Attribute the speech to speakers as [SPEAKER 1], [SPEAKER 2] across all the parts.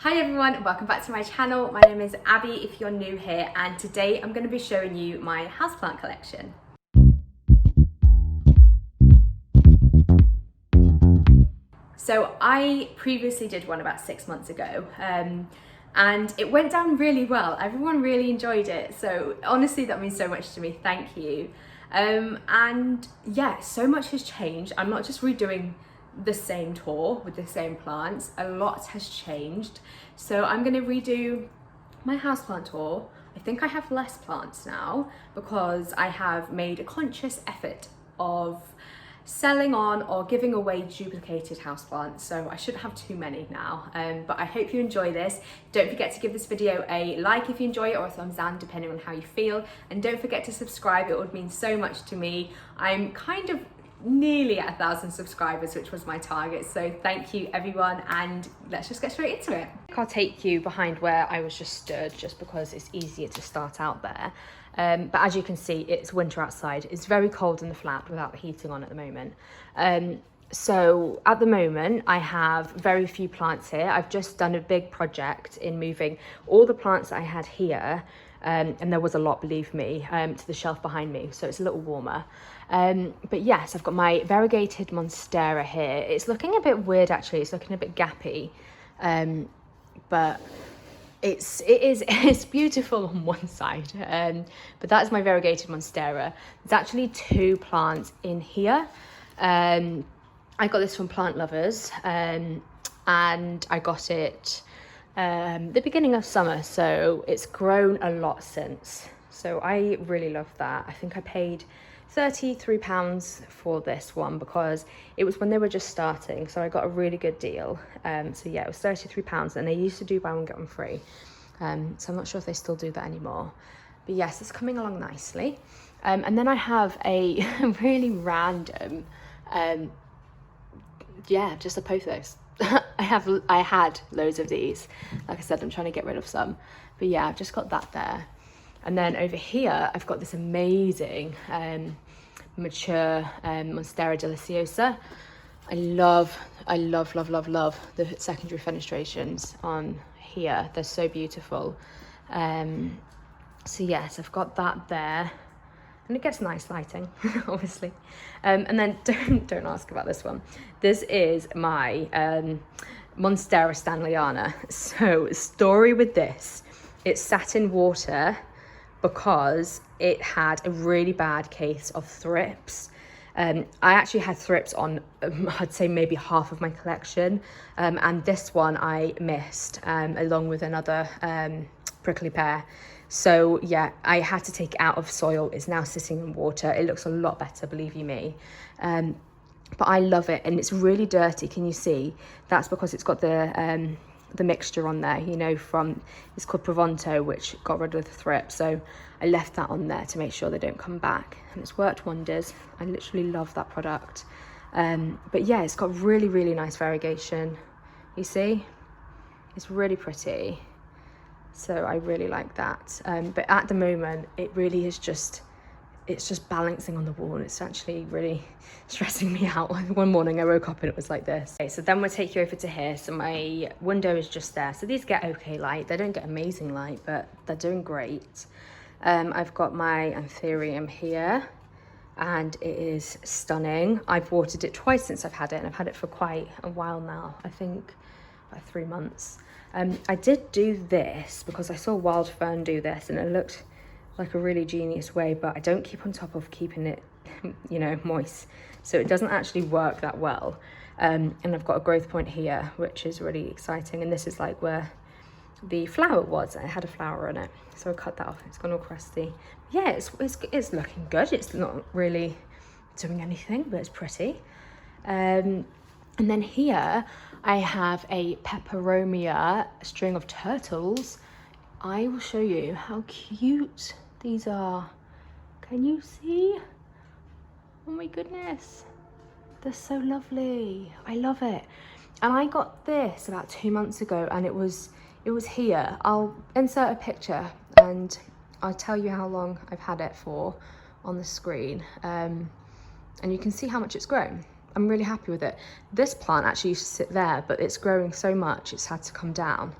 [SPEAKER 1] Hi everyone, welcome back to my channel. My name is Abby if you're new here, and today I'm going to be showing you my houseplant collection. So I previously did one about 6 months ago and it went down really well. Everyone really enjoyed it, so honestly that means so much to me, thank you. And yeah, so much has changed. I'm not just redoing the same tour with the same plants, a lot has changed. So I'm going to redo my houseplant tour. I think I have less plants now because I have made a conscious effort of selling on or giving away duplicated houseplants, so I shouldn't have too many now. But I hope you enjoy this. Don't forget to give this video a like if you enjoy it, or a thumbs down depending on how you feel, and don't forget to subscribe. It would mean so much to me. I'm kind of nearly at 1,000 subscribers, which was my target, so thank you everyone, and let's just get straight into it. I'll take you behind where I was just stood, just because it's easier to start out there. But as you can see, it's winter outside. It's very cold in the flat without the heating on at the moment. So at the moment I have very few plants here. I've just done a big project in moving all the plants I had here, and there was a lot, believe me, to the shelf behind me, so it's a little warmer. But yes, I've got my variegated Monstera here. It's looking a bit weird actually, it's looking a bit gappy, but it's beautiful on one side. But that's my variegated Monstera. There's actually two plants in here. I got this from Plant Lovers, and I got it the beginning of summer, so it's grown a lot since. So I really love that. I think I paid £33 for this one because it was when they were just starting, so I got a really good deal. So yeah, it was £33, and they used to do buy one get one free, so I'm not sure if they still do that anymore, but yes, it's coming along nicely. And then I have a really random just a pothos. I had loads of these. Like I said, I'm trying to get rid of some, but yeah, I've just got that there. And then over here I've got this amazing mature Monstera Deliciosa. I love the secondary fenestrations on here. They're so beautiful. So yes, I've got that there, and it gets nice lighting, obviously. And then don't ask about this one. This is my Monstera Standleyana. So story with this, it sat in water because it had a really bad case of thrips. I actually had thrips on, I'd say maybe half of my collection, and this one I missed, along with another prickly pear. So yeah, I had to take it out of soil. It's now sitting in water. It looks a lot better, believe you me. But I love it, and it's really dirty. Can you see? That's because it's got the mixture on there, you know, from, it's called Provonto, which got rid of the thrip, so I left that on there to make sure they don't come back, and it's worked wonders. I literally love that product. But yeah, it's got really nice variegation. You see, it's really pretty, so I really like that. But at the moment it really is just, it's just balancing on the wall, and it's actually really stressing me out. One morning I woke up and it was like this. Okay, so then we'll take you over to here. So my window is just there, so these get okay light. They don't get amazing light, but they're doing great. I've got my Antherium here, and it is stunning. I've watered it twice since I've had it, and I've had it for quite a while now. I think about 3 months. I did do this because I saw Wild Fern do this, and it looked like a really genius way, but I don't keep on top of keeping it, you know, moist, so it doesn't actually work that well. And I've got a growth point here, which is really exciting, and this is like where the flower was. I had a flower on it, so I cut that off. It's gone all crusty. Yeah, it's looking good. It's not really doing anything, but it's pretty. And then here I have a Peperomia string of turtles. I will show you how cute these are. Can you see? Oh my goodness, they're so lovely. I love it. And I got this about 2 months ago, and it was here. I'll insert a picture and I'll tell you how long I've had it for on the screen, and you can see how much it's grown. I'm really happy with it. This plant actually used to sit there, but it's growing so much it's had to come down.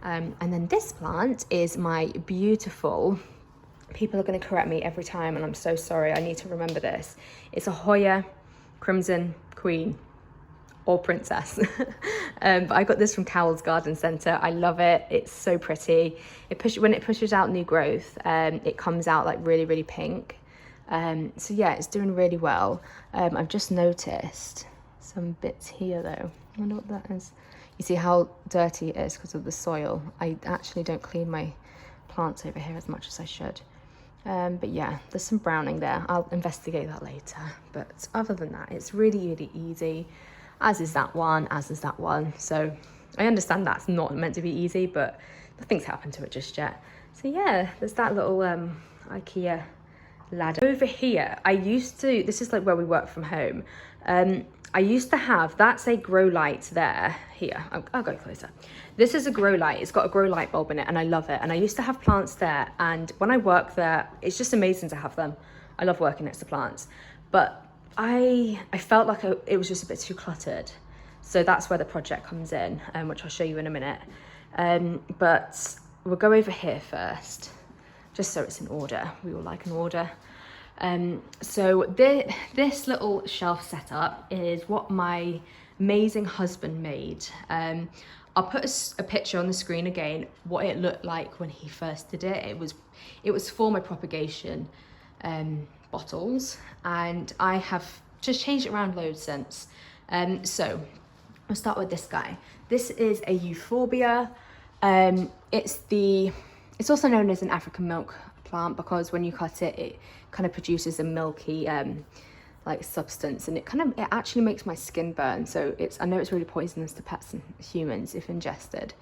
[SPEAKER 1] And then this plant is my beautiful, people are going to correct me every time and I'm so sorry, I need to remember this. It's a Hoya Krimson Queen or Princess. But I got this from Cowell's Garden Centre. I love it. It's so pretty. When it pushes out new growth, it comes out like really, really pink. So yeah, it's doing really well. I've just noticed some bits here though. I wonder what that is. You see how dirty it is because of the soil. I actually don't clean my plants over here as much as I should. But yeah, there's some browning there. I'll investigate that later. But other than that, it's really, really easy. As is that one, as is that one. So I understand that's not meant to be easy, but nothing's happened to it just yet. So yeah, there's that little IKEA ladder. Over here, this is like where we work from home. I used to have, that's a grow light there. Here, I'll go closer. This is a grow light. It's got a grow light bulb in it and I love it. And I used to have plants there. And when I work there, it's just amazing to have them. I love working next to plants. But I felt like it was just a bit too cluttered. So that's where the project comes in, which I'll show you in a minute. But we'll go over here first, just so it's in order. We all like an order. So this little shelf setup is what my amazing husband made. I'll put a picture on the screen again, what it looked like when he first did it. It was for my propagation bottles, and I have just changed it around loads since. So I'll start with this guy. This is a Euphorbia. It's also known as an African milk plant because when you cut it, it kind of produces a milky like substance, and it actually makes my skin burn. So I know it's really poisonous to pets and humans if ingested.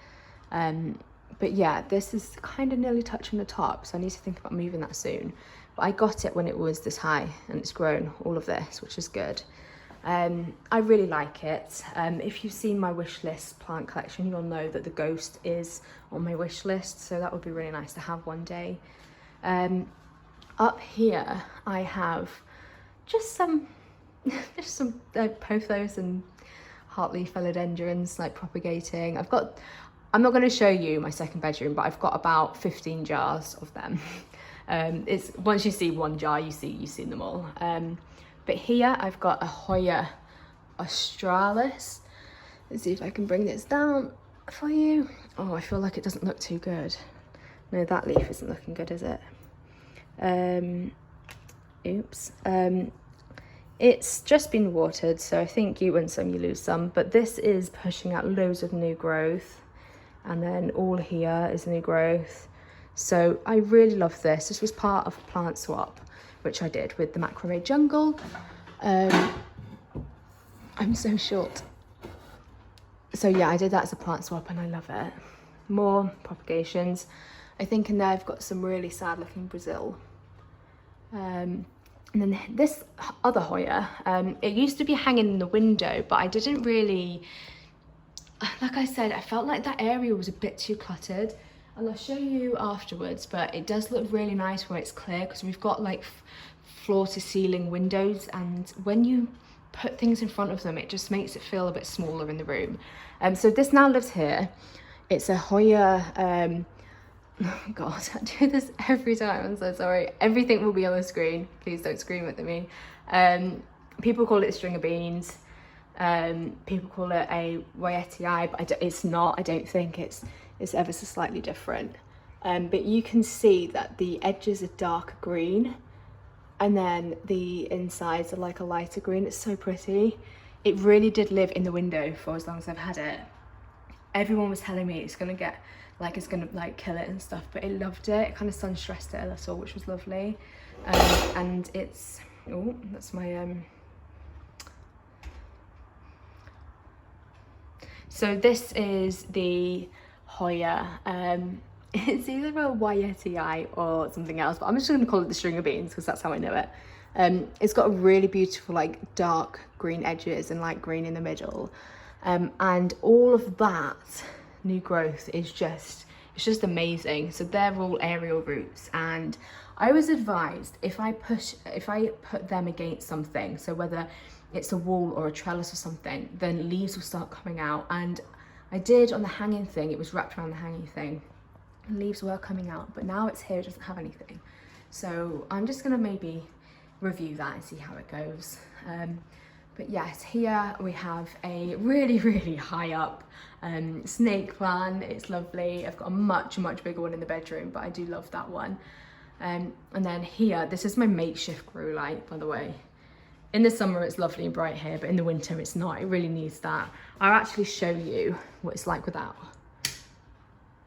[SPEAKER 1] But yeah, this is kind of nearly touching the top, so I need to think about moving that soon. But I got it when it was this high, and it's grown all of this, which is good. I really like it. If you've seen my wish list plant collection, you'll know that the ghost is on my wish list, so that would be really nice to have one day. Up here I have just some pothos and heartleaf philodendrons like propagating. I'm not going to show you my second bedroom, but I've got about 15 jars of them. It's once you see one jar, you've seen them all. But here I've got a Hoya Australis. Let's see if I can bring this down for you. Oh, I feel like it doesn't look too good. No, that leaf isn't looking good, is it? Oops. It's just been watered, so I think you win some, you lose some. But this is pushing out loads of new growth. And then all here is new growth. So I really love this. This was part of a plant swap, which I did with the macrame jungle. I'm so short. So yeah, I did that as a plant swap and I love it. More propagations. I think in there I've got some really sad looking Brazil. And then this other Hoya, it used to be hanging in the window, but I didn't really, like I said, I felt like that area was a bit too cluttered. And I'll show you afterwards, but it does look really nice where it's clear because we've got like floor to ceiling windows, and when you put things in front of them, it just makes it feel a bit smaller in the room. So this now lives here. It's a Hoya, oh God, I do this every time, I'm so sorry. Everything will be on the screen, please don't scream at me. People call it string of beans. People call it a Rietii, but it's not. I don't think it's ever so slightly different. But you can see that the edges are dark green and then the insides are like a lighter green. It's so pretty. It really did live in the window for as long as I've had it. Everyone was telling me it's gonna kill it and stuff, but it loved it. It kind of sun stressed it a little, which was lovely. And it's, oh, that's my so this is the Hoya, it's either a Rietii or something else, but I'm just going to call it the string of beans because that's how I know it. It's got a really beautiful like dark green edges and light green in the middle, and all of that new growth is just amazing. So they're all aerial roots, and I was advised if I put them against something, so whether it's a wall or a trellis or something, then leaves will start coming out. And I did on the hanging thing, it was wrapped around the hanging thing. The leaves were coming out, but now it's here, it doesn't have anything. So I'm just gonna maybe review that and see how it goes. But yes, here we have a really, really high up snake plant. It's lovely. I've got a much, much bigger one in the bedroom, but I do love that one. And then here, this is my makeshift grow light, by the way. In the summer, it's lovely and bright here, but in the winter, it's not. It really needs that. I'll actually show you what it's like without.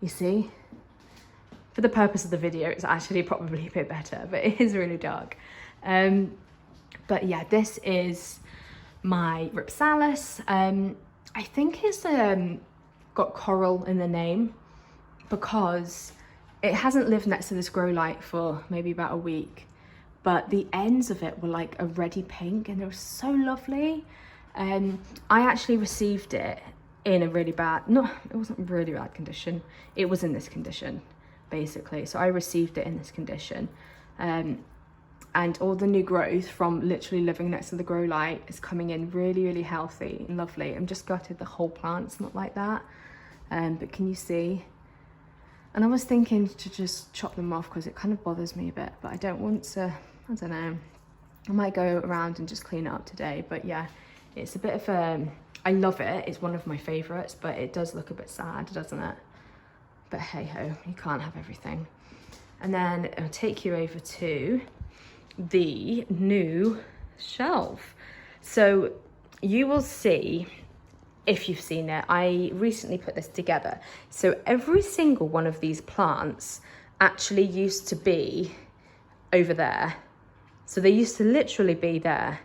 [SPEAKER 1] You see? For the purpose of the video, it's actually probably a bit better, but it is really dark. But yeah, this is my Rhipsalis. I think it's got coral in the name because it hasn't lived next to this grow light for maybe about a week, but the ends of it were like a reddy pink and they were so lovely. I actually received it in a really bad, no, it wasn't really bad condition. It was in this condition, basically. So I received it in this condition. And all the new growth from literally living next to the grow light is coming in really, really healthy and lovely. I'm just gutted the whole plant's not like that. But can you see? And I was thinking to just chop them off because it kind of bothers me a bit, but I don't want to, I don't know. I might go around and just clean it up today. But yeah, it's a bit of a, I love it. It's one of my favorites, but it does look a bit sad, doesn't it? But hey ho, you can't have everything. And then I'll take you over to the new shelf. So you will see, if you've seen it, I recently put this together. So every single one of these plants actually used to be over there. So they used to literally be there.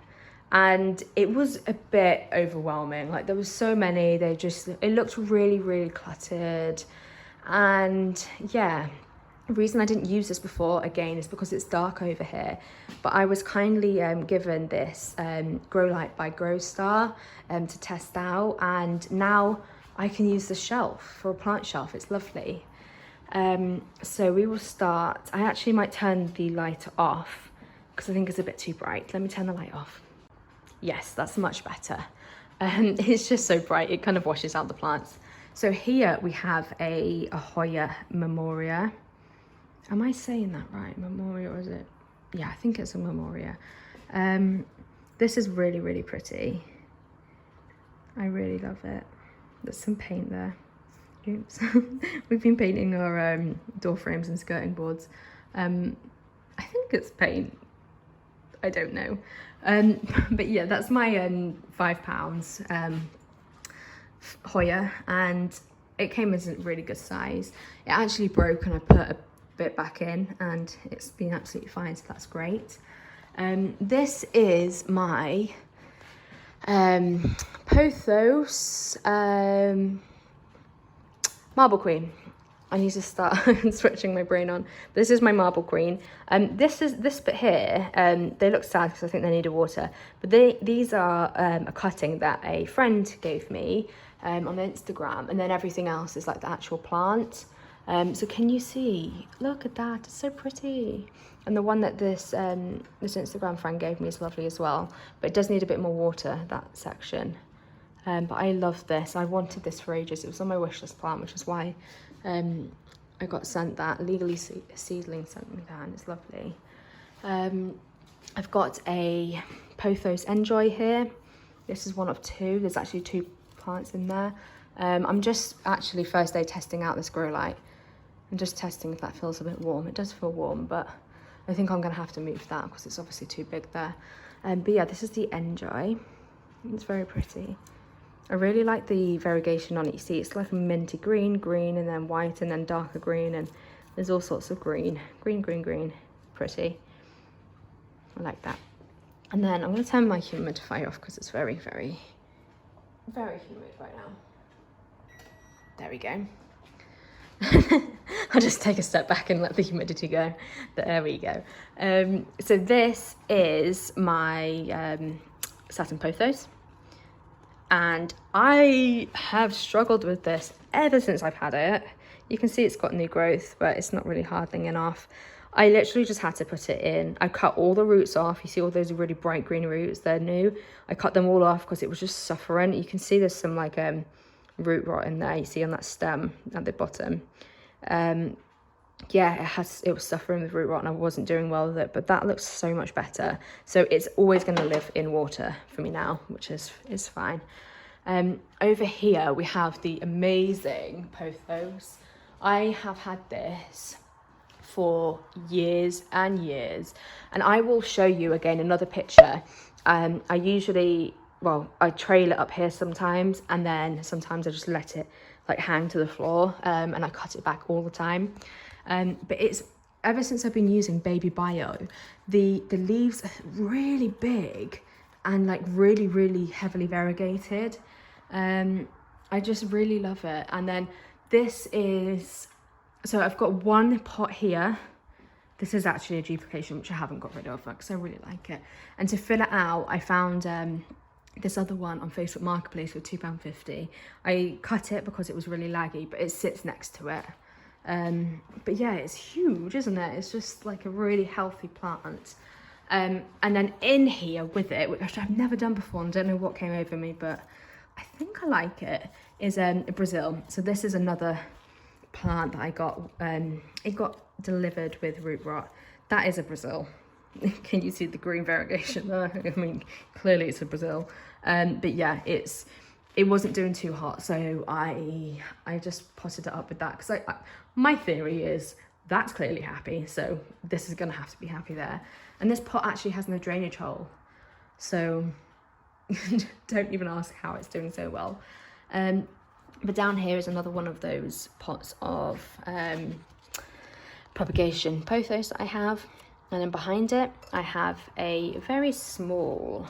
[SPEAKER 1] And it was a bit overwhelming. Like there was so many, it looked really, really cluttered. And yeah, the reason I didn't use this before, again, is because it's dark over here. But I was kindly given this grow light by Grow Star to test out. And now I can use the shelf for a plant shelf. It's lovely. So we will start. I actually might turn the light off because I think it's a bit too bright. Let me turn the light off. Yes, that's much better. It's just so bright, it kind of washes out the plants. So here we have a Hoya Memoria. Am I saying that right? Memoria, or is it? Yeah, I think it's a Memoria. This is really, really pretty. I really love it. There's some paint there. Oops. We've been painting our door frames and skirting boards. I think it's paint. I don't know. But yeah, that's my £5 Hoya, and it came as a really good size. It actually broke and I put a bit back in and it's been absolutely fine, so that's great. This is my Pothos Marble Queen. I need to start switching my brain on. This is my Marble Queen. This bit here, they look sad because I think they need a water, but these are a cutting that a friend gave me on Instagram, and then everything else is like the actual plant. So can you see? Look at that, it's so pretty. And the one that this Instagram friend gave me is lovely as well, but it does need a bit more water, that section. But I love this. I wanted this for ages. It was on my wishlist plant, which is why I got sent that. Legally Seedling sent me that, and it's lovely. I've got a Pothos N'Joy here. This is one of two. There's actually two plants in there. I'm just actually first day testing out this grow light. I'm just testing if that feels a bit warm. It does feel warm, but I think I'm gonna have to move that because it's obviously too big there. But yeah, this is the N'Joy. It's very pretty. I really like the variegation on it. You see, it's like a minty green, and then white, and then darker green, and there's all sorts of green. Green. Pretty. I like that. And then I'm going to turn my humidifier off because it's very, very, very humid right now. There we go. I'll just take a step back and let the humidity go. There we go. So this is my Satin Pothos. And I have struggled with this ever since I've had it. You can see it's got new growth, but it's not really hardening enough. I literally just had to put it in. I cut all the roots off. You see all those really bright green roots, they're new. I cut them all off because it was just suffering. You can see there's some like root rot in there. You see on that stem at the bottom. Yeah, it was suffering with root rot and I wasn't doing well with it, but that looks so much better. So it's always going to live in water for me now, which is fine. Over here we have the amazing Pothos. I have had this for years and years, and I will show you again another picture. I trail it up here sometimes, and then sometimes I just let it like hang to the floor, and I cut it back all the time. But it's ever since I've been using Baby Bio, the leaves are really big and like really heavily variegated. I just really love it. And then this is, so I've got one pot here. This is actually a duplication which I haven't got rid of because I really like it. And to fill it out, I found this other one on Facebook Marketplace for £2.50. I cut it because it was really laggy, but it sits next to it. But yeah, it's huge, isn't it? It's just like a really healthy plant. And then in here with it, which I've never done before and don't know what came over me, but I think I like it, is Brazil. So this is another plant that I got. It got delivered with root rot. That is a Brazil. Can you see the green variegation there? I mean, clearly it's a Brazil. But yeah, it wasn't doing too hot, so I just potted it up with that because my theory is that's clearly happy, so this is gonna have to be happy there. And this pot actually has no drainage hole, so don't even ask how it's doing so well. But down here is another one of those pots of propagation pothos that I have, and then behind it I have a very small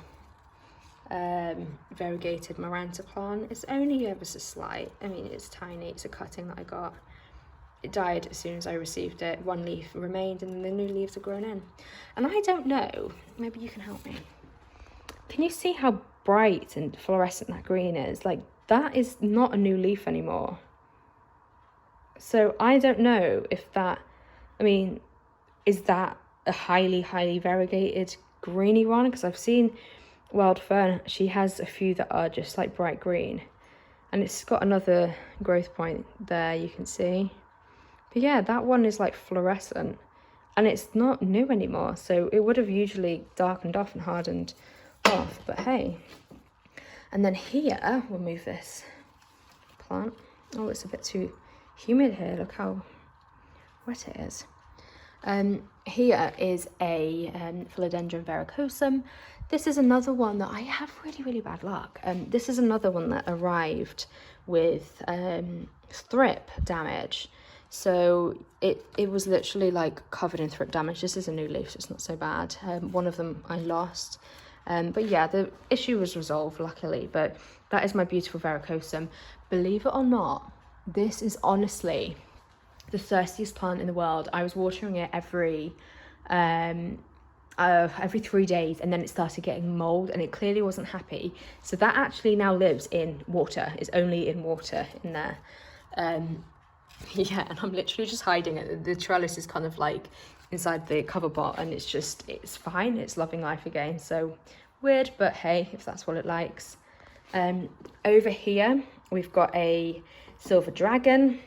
[SPEAKER 1] variegated Maranta plant. It's only ever so slight. I mean, it's tiny. It's a cutting that I got. It died as soon as I received it. One leaf remained and the new leaves are grown in. And I don't know, maybe you can help me. Can you see how bright and fluorescent that green is? Like, that is not a new leaf anymore. So I don't know if that, I mean, is that a highly variegated greeny one? Because I've seen Wild Fern, she has a few that are just like bright green, and it's got another growth point there, you can see. But yeah, that one is like fluorescent and it's not new anymore, so it would have usually darkened off and hardened off, but hey. And then here, we'll move this plant. Oh, it's a bit too humid here. Look how wet it is. Here is a Philodendron Verrucosum. This is another one that I have really bad luck. This is another one that arrived with thrip damage. So it was literally like covered in thrip damage. This is a new leaf, so it's not so bad. One of them I lost. But yeah, the issue was resolved, luckily. But that is my beautiful Verrucosum. Believe it or not, this is honestly the thirstiest plant in the world. I was watering it every 3 days, and then it started getting mold and it clearly wasn't happy. So that actually now lives in water. It's only in water in there. Yeah, and I'm literally just hiding it. The trellis is kind of like inside the cover pot, and it's fine. It's loving life again. So weird, but hey, if that's what it likes. Over here we've got a silver dragon.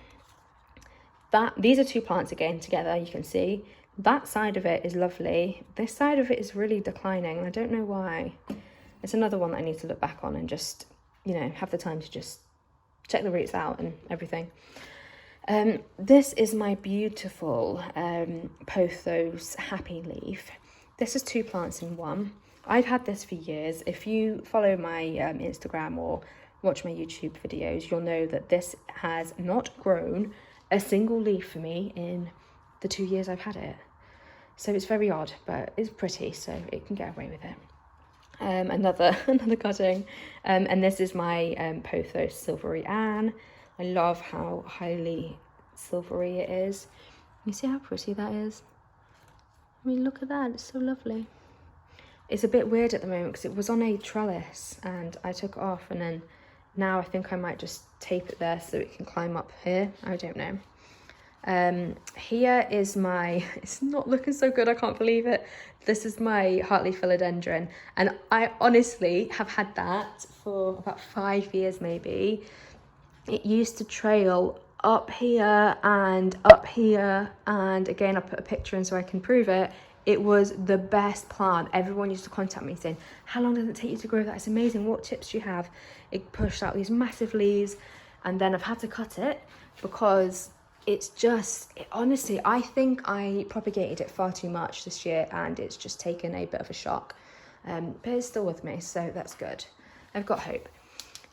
[SPEAKER 1] These are two plants again together, you can see. That side of it is lovely. This side of it is really declining. I don't know why. It's another one that I need to look back on and just, you know, have the time to just check the roots out and everything. This is my beautiful Pothos Happy Leaf. This is two plants in one. I've had this for years. If you follow my Instagram or watch my YouTube videos, you'll know that this has not grown a single leaf for me in the 2 years I've had it. So it's very odd, but it's pretty, so it can get away with it. Another cutting. And this is my Pothos Silvery Anne. I love how highly silvery it is. You see how pretty that is? I mean, look at that, it's so lovely. It's a bit weird at the moment because it was on a trellis and I took it off, and then now I think I might just tape it there so it can climb up here. I don't know. Here is my, it's not looking so good, I can't believe it. This is my Hartley Philodendron, and I honestly have had that for about 5 years maybe. It used to trail up here and up here, and again, I'll put a picture in so I can prove it. It was the best plant. Everyone used to contact me saying, how long does it take you to grow that? It's amazing. What tips do you have? It pushed out these massive leaves, and then I've had to cut it because it's just, honestly, I think I propagated it far too much this year, and it's just taken a bit of a shock. But it's still with me, so that's good. I've got hope.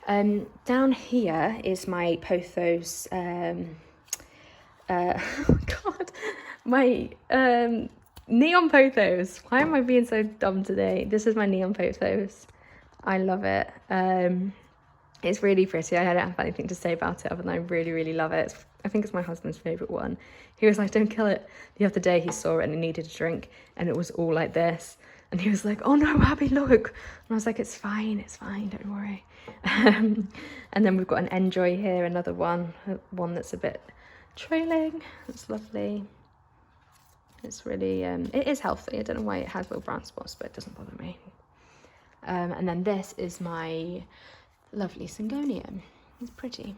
[SPEAKER 1] Down here is my Pothos, oh God, my Neon Pothos. Why am I being so dumb today? This is my Neon Pothos. I love it. It's really pretty. I don't have anything to say about it other than I really, really love it. I think it's my husband's favourite one. He was like, don't kill it. The other day he saw it and he needed a drink and it was all like this. And he was like, oh no, Abby, look. And I was like, it's fine, don't worry. And then we've got an N'Joy here, another one that's a bit trailing. It's lovely. It's really, it is healthy. I don't know why it has little brown spots, but it doesn't bother me. And then this is my lovely Syngonium. It's pretty.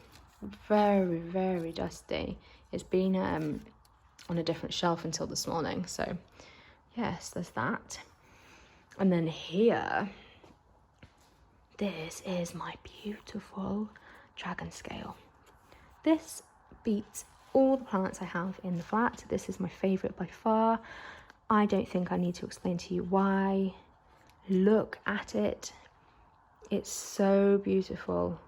[SPEAKER 1] Very, very dusty. It's been on a different shelf until this morning. So yes, there's that. And then here, this is my beautiful dragon scale. This beats all the plants I have in the flat. This is my favourite by far. I don't think I need to explain to you why. Look at it. It's so beautiful.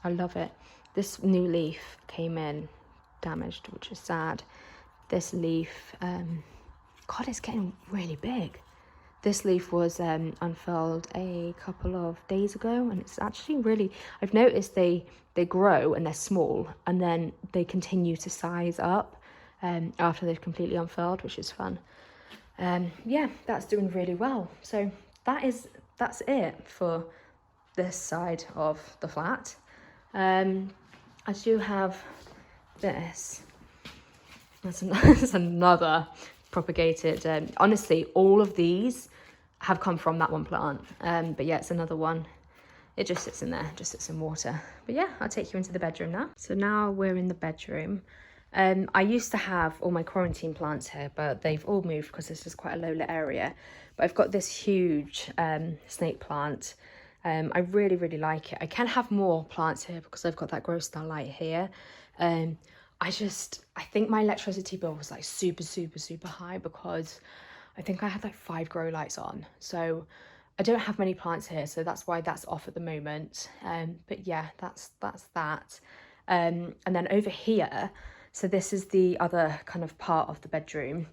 [SPEAKER 1] I love it. This new leaf came in damaged, which is sad. This leaf, God, it's getting really big. This leaf was unfurled a couple of days ago, and it's actually really, I've noticed they grow and they're small, and then they continue to size up after they've completely unfurled, which is fun. Yeah, that's doing really well. So that's it for this side of the flat. I do have this. That's another propagated. Honestly, all of these have come from that one plant. But yeah, it's another one. It just sits in there, just sits in water. But yeah, I'll take you into the bedroom now. So now we're in the bedroom. I used to have all my quarantine plants here, but they've all moved because this is quite a low-lit area. But I've got this huge snake plant. I really, really like it. I can have more plants here because I've got that grow starlight here. I think my electricity bill was like super, super, super high because I think I had like 5 grow lights on. So I don't have many plants here, so that's why that's off at the moment. But yeah, that's that. And then over here, so this is the other kind of part of the bedroom.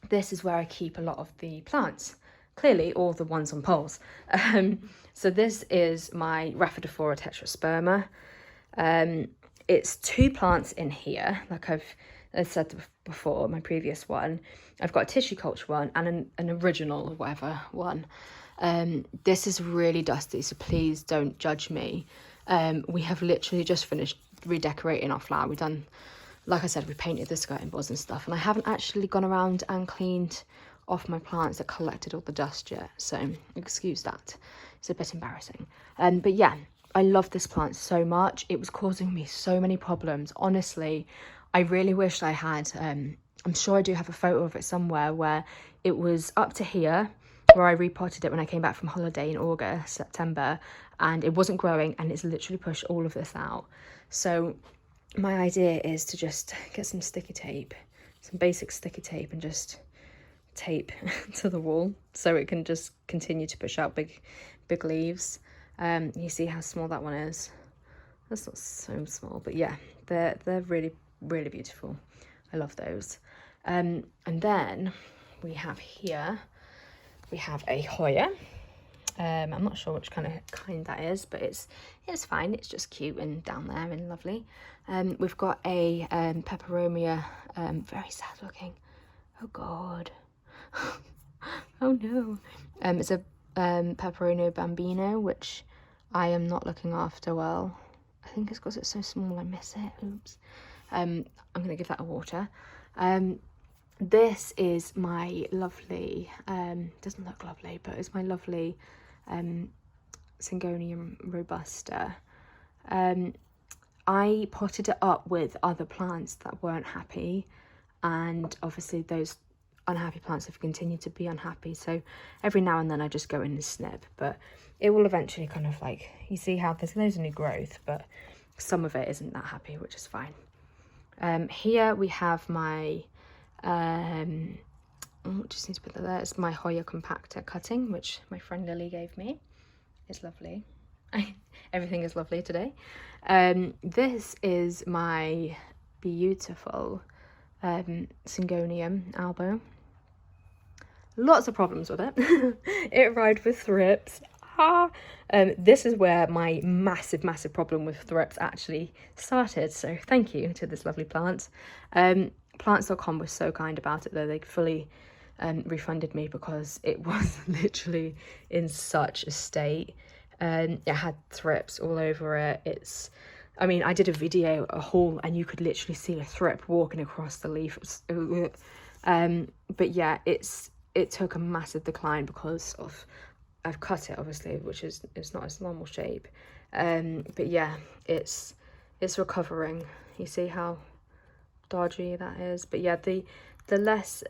[SPEAKER 1] This is where I keep a lot of the plants. Clearly all the ones on poles. So this is my Rhaphidophora Tetrasperma. It's 2 plants in here, like I've said before, my previous one. I've got a tissue culture one and an original or whatever one. This is really dusty, so please don't judge me. We have literally just finished redecorating our flat. We've done, like I said, we painted the skirting boards and stuff, and I haven't actually gone around and cleaned off my plants that collected all the dust yet, so excuse that. It's a bit embarrassing. But yeah, I love this plant so much. It was causing me so many problems. Honestly, I really wished I had, I'm sure I do have a photo of it somewhere, where it was up to here, where I repotted it when I came back from holiday in August, September, and it wasn't growing, and it's literally pushed all of this out. So my idea is to just get some sticky tape, some basic sticky tape, and just tape to the wall so it can just continue to push out big leaves. You see how small that one is? That's not so small, but yeah, they're really, really beautiful. I love those. And then we have here, we have a Hoya. I'm not sure which kind that is, but it's fine. It's just cute and down there and lovely. We've got a Peperomia, very sad looking. Oh God. Oh no. It's a Peperomia Bambino, which I am not looking after well. I think it's because it's so small I miss it. Oops. I'm gonna give that a water. This is my lovely, doesn't look lovely, but it's my lovely Syngonium Robusta. I potted it up with other plants that weren't happy, and obviously those unhappy plants have continued to be unhappy, so every now and then I just go in and snip, but it will eventually kind of like, you see how there's loads of new growth, but some of it isn't that happy, which is fine. Here we have my just need to put that there. It's my Hoya Compacta cutting, which my friend Lily gave me. It's lovely. Everything is lovely today. This is my beautiful Syngonium Albo. Lots of problems with it. It arrived with thrips. This is where my massive problem with thrips actually started, so thank you to this lovely plant. Plants.com was so kind about it though. They fully refunded me because it was literally in such a state. It had thrips all over it. I mean, I did a video, a haul, and you could literally see a thrip walking across the leaf. But yeah, it took a massive decline because of, I've cut it obviously, which is, it's not its normal shape. But yeah, it's recovering. You see how dodgy that is? But yeah, the less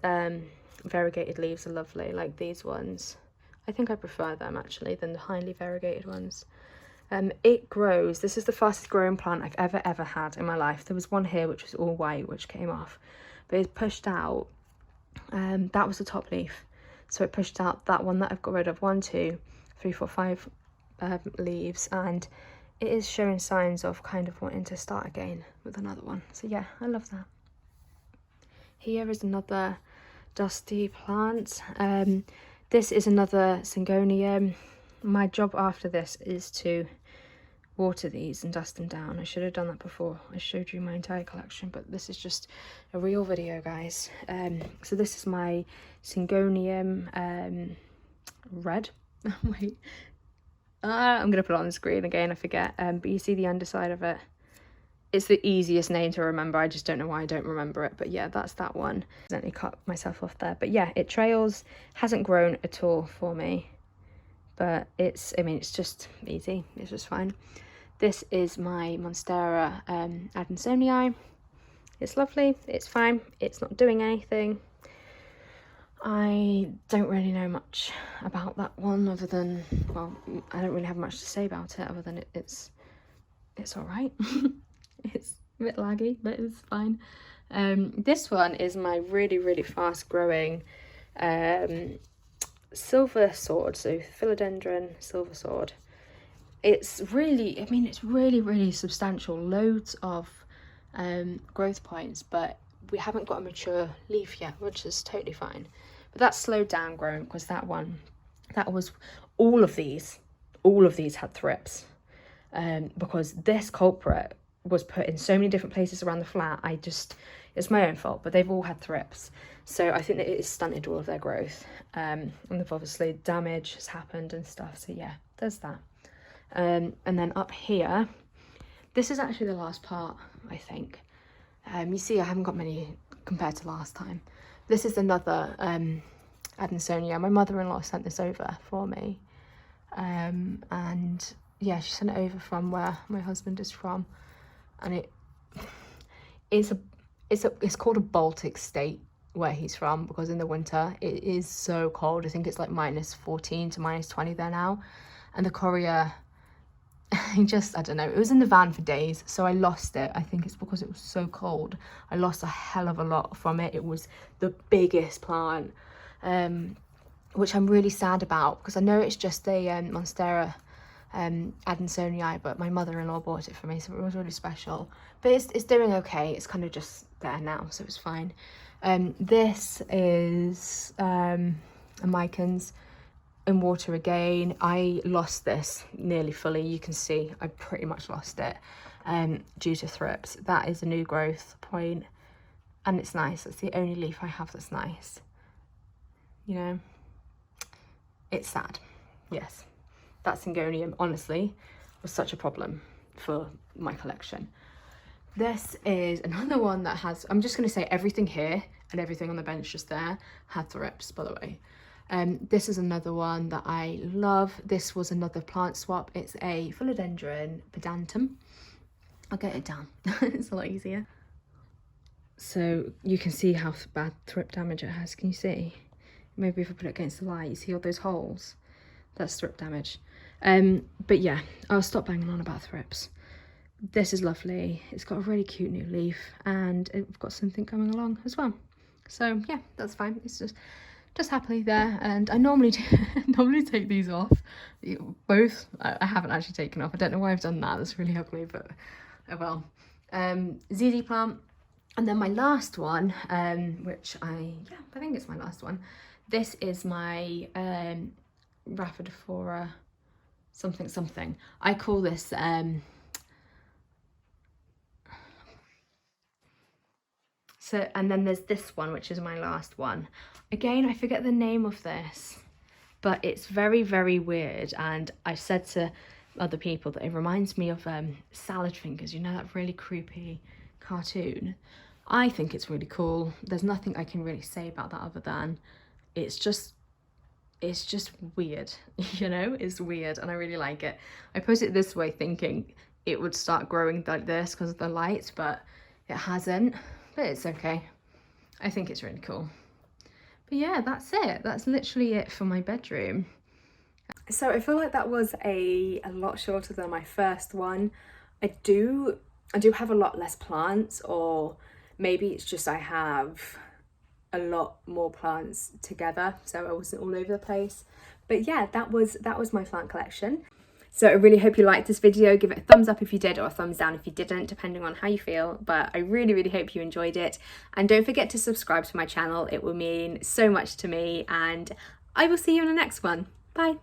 [SPEAKER 1] variegated leaves are lovely, like these ones. I think I prefer them actually than the highly variegated ones. It grows. This is the fastest growing plant I've ever had in my life. There was one here which was all white, which came off, but it pushed out. That was the top leaf, so it pushed out that one that I've got rid of. 1, 2, 3, 4, 5 leaves, and it is showing signs of kind of wanting to start again with another one. So yeah, I love that. Here is another dusty plant. This is another Syngonium. My job after this is to water these and dust them down. I should have done that before I showed you my entire collection, but this is just a real video, guys. So this is my Syngonium Red. Wait, I'm gonna put it on the screen again, I forget. But you see the underside of it. It's the easiest name to remember. I just don't know why I don't remember it, but yeah, that's that one. I accidentally cut myself off there, but yeah, it trails, hasn't grown at all for me, but it's, I mean, it's just easy, it's just fine. This is my Monstera Adansonii. It's lovely, it's fine, it's not doing anything. I don't really know much about that one other than, well, I don't really have much to say about it other than it's all right. It's a bit laggy, but it's fine. This one is my really fast growing silver sword, so Philodendron silver sword. It's really, I mean, it's really substantial, loads of growth points, but we haven't got a mature leaf yet, which is totally fine. But that's slowed down growing because that one, that was, all of these had thrips, because this culprit was put in so many different places around the flat. It's my own fault, but they've all had thrips, so I think that it has stunted all of their growth, and they've obviously, damage has happened and stuff, so yeah, there's that. And then up here, this is actually the last part, I think. You see I haven't got many compared to last time. This is another Adansonia. My mother-in-law sent this over for me, and yeah, she sent it over from where my husband is from, and it's called a Baltic state where he's from, because in the winter it is so cold. I think it's like -14 to -20 there now, and the courier, I don't know, it was in the van for days, so I lost it. I think it's because it was so cold. I lost a hell of a lot from it. It was the biggest plant, which I'm really sad about, because I know it's just a Monstera Adansonii, but my mother-in-law bought it for me, so it was really special. But it's doing okay. It's kind of just there now, so it's fine. This is a Micans in water again. I lost this nearly fully. You can see I pretty much lost it due to thrips. That is a new growth point, and it's nice. It's the only leaf I have that's nice. You know, it's sad. Yes, that Syngonium honestly was such a problem for my collection. This is another one that has, I'm just going to say everything here and everything on the bench just there had thrips, by the way. This is another one that I love. This was another plant swap. It's a Philodendron Pedatum. I'll get it down. It's a lot easier. So you can see how bad thrip damage it has. Can you see? Maybe if I put it against the light, you see all those holes? That's thrip damage. But yeah, I'll stop banging on about thrips. This is lovely. It's got a really cute new leaf, and I've got something coming along as well. So yeah, that's fine. It's just happily there. And I normally normally take these off. Both I haven't actually taken off. I don't know why I've done that. That's really ugly, but oh well. ZZ plant. And then my last one, which I think it's my last one. This is my Rhaphidophora something. I call this so, and then there's this one, which is my last one. Again, I forget the name of this, but it's very, very weird. And I've said to other people that it reminds me of Salad Fingers, you know, that really creepy cartoon. I think it's really cool. There's nothing I can really say about that other than it's just weird, you know. It's weird, and I really like it. I put it this way thinking it would start growing like this because of the light, but it hasn't. But it's okay. I think it's really cool. But yeah, that's it. That's literally it for my bedroom. So I feel like that was a lot shorter than my first one. I do have a lot less plants, or maybe it's just I have a lot more plants together, so I wasn't all over the place. But yeah, that was my plant collection. So I really hope you liked this video. Give it a thumbs up if you did, or a thumbs down if you didn't, depending on how you feel. But I really, really hope you enjoyed it. And don't forget to subscribe to my channel. It will mean so much to me, and I will see you in the next one. Bye.